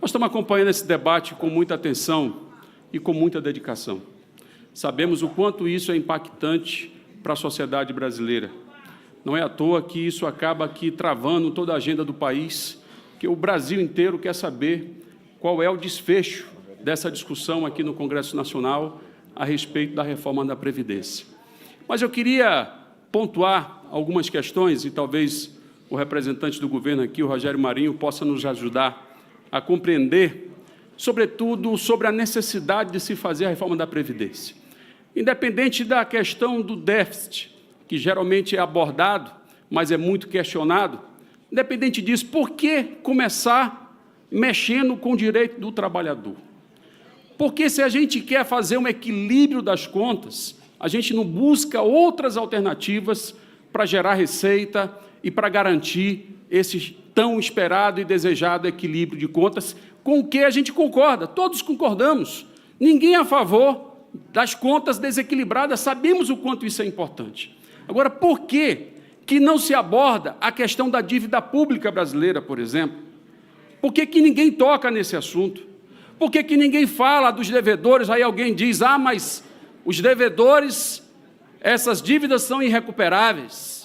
Nós estamos acompanhando esse debate com muita atenção e com muita dedicação. Sabemos o quanto isso é impactante para a sociedade brasileira. Não é à toa que isso acaba aqui travando toda a agenda do país, que o Brasil inteiro quer saber qual é o desfecho dessa discussão aqui no Congresso Nacional a respeito da reforma da Previdência. Mas eu queria pontuar algumas questões, e talvez o representante do governo aqui, o Rogério Marinho, possa nos ajudar a compreender, sobretudo, sobre a necessidade de se fazer a reforma da Previdência. Independente da questão do déficit, que geralmente é abordado, mas é muito questionado, independente disso, por que começar mexendo com o direito do trabalhador? Porque se a gente quer fazer um equilíbrio das contas, a gente não busca outras alternativas para gerar receita e para garantir esse tão esperado e desejado equilíbrio de contas, com o que a gente concorda, todos concordamos. Ninguém é a favor das contas desequilibradas, sabemos o quanto isso é importante. Agora, por que não se aborda a questão da dívida pública brasileira, por exemplo? Por que ninguém toca nesse assunto? Por que ninguém fala dos devedores? Aí alguém diz, mas os devedores, essas dívidas são irrecuperáveis.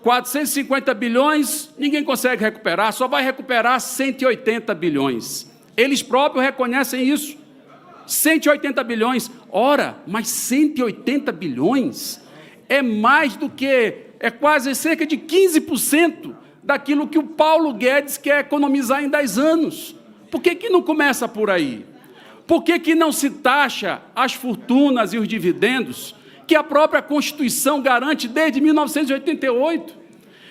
450 bilhões, ninguém consegue recuperar, só vai recuperar 180 bilhões. Eles próprios reconhecem isso. 180 bilhões. Ora, mas 180 bilhões é mais do que, é quase cerca de 15% daquilo que o Paulo Guedes quer economizar em 10 anos. Por que não começa por aí? Por que não se taxa as fortunas e os dividendos que a própria Constituição garante desde 1988?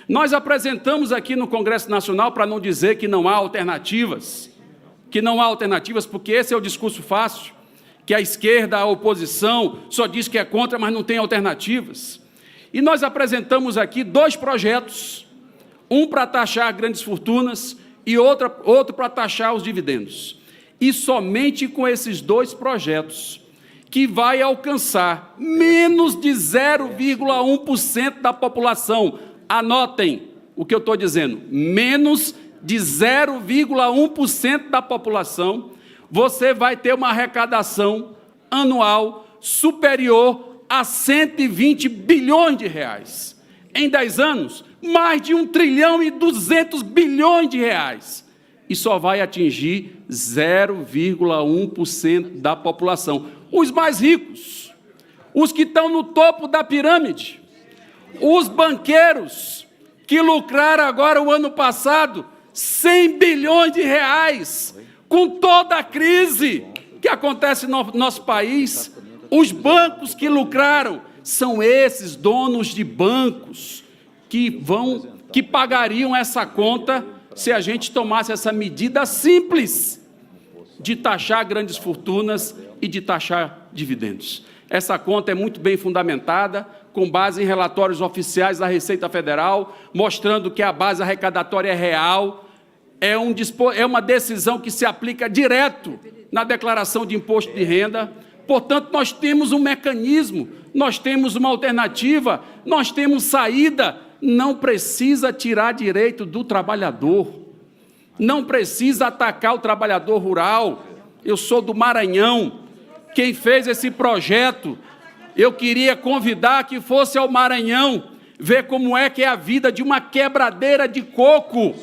Nós apresentamos aqui no Congresso Nacional, para não dizer que não há alternativas, porque esse é o discurso fácil, que a esquerda, a oposição, só diz que é contra, mas não tem alternativas. E nós apresentamos aqui 2 projetos, um para taxar grandes fortunas e outro para taxar os dividendos. E somente com esses 2 projetos, que vai alcançar menos de 0,1% da população. Anotem o que eu estou dizendo, menos de 0,1% da população, você vai ter uma arrecadação anual superior a 120 bilhões de reais. Em 10 anos, mais de 1 trilhão e 200 bilhões de reais. E só vai atingir 0,1% da população. Os mais ricos, os que estão no topo da pirâmide, os banqueiros que lucraram agora o ano passado 100 bilhões de reais, com toda a crise que acontece no nosso país, os bancos que lucraram, são esses donos de bancos que pagariam essa conta se a gente tomasse essa medida simples de taxar grandes fortunas e de taxar dividendos. Essa conta é muito bem fundamentada, com base em relatórios oficiais da Receita Federal, mostrando que a base arrecadatória é real, é uma decisão que se aplica direto na declaração de imposto de renda. Portanto, nós temos um mecanismo, nós temos uma alternativa, nós temos saída. Não precisa tirar direito do trabalhador, não precisa atacar o trabalhador rural. Eu sou do Maranhão, quem fez esse projeto, eu queria convidar que fosse ao Maranhão, ver como é que é a vida de uma quebradeira de coco,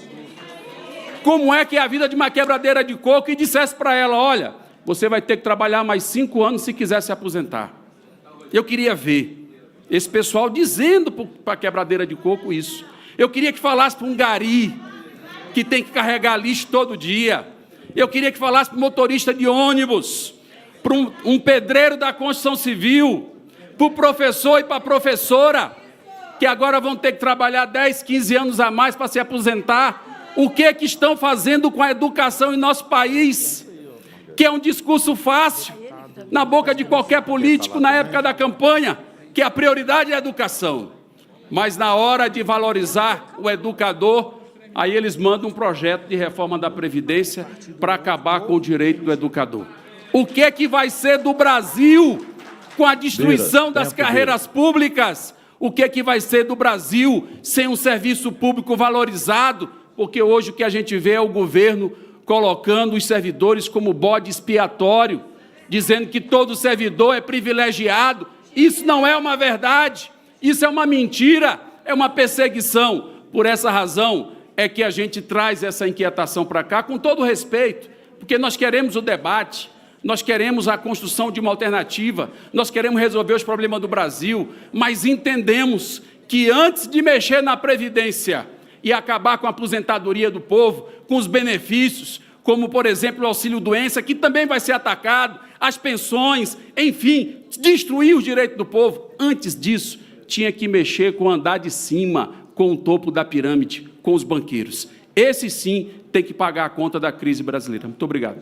como é que é a vida de uma quebradeira de coco, e dissesse para ela, olha, você vai ter que trabalhar mais 5 anos se quiser se aposentar. Eu queria ver esse pessoal dizendo para a quebradeira de coco isso. Eu queria que falasse para um gari, que tem que carregar lixo todo dia. Eu queria que falasse para o motorista de ônibus, para um pedreiro da construção civil, para o professor e para a professora, que agora vão ter que trabalhar 10, 15 anos a mais para se aposentar. O que estão fazendo com a educação em nosso país? Que é um discurso fácil, na boca de qualquer político na época da campanha, que a prioridade é a educação. Mas na hora de valorizar o educador, aí eles mandam um projeto de reforma da Previdência para acabar com o direito do educador. O que vai ser do Brasil com a destruição das carreiras públicas? O que vai ser do Brasil sem um serviço público valorizado? Porque hoje o que a gente vê é o governo colocando os servidores como bode expiatório, dizendo que todo servidor é privilegiado. Isso não é uma verdade, isso é uma mentira, é uma perseguição. Por essa razão é que a gente traz essa inquietação para cá, com todo respeito, porque nós queremos o debate, nós queremos a construção de uma alternativa, nós queremos resolver os problemas do Brasil, mas entendemos que antes de mexer na Previdência e acabar com a aposentadoria do povo, com os benefícios, como, por exemplo, o auxílio-doença, que também vai ser atacado, as pensões, enfim, destruir os direitos do povo. Antes disso, tinha que mexer com o andar de cima, com o topo da pirâmide, com os banqueiros. Esse sim tem que pagar a conta da crise brasileira. Muito obrigado.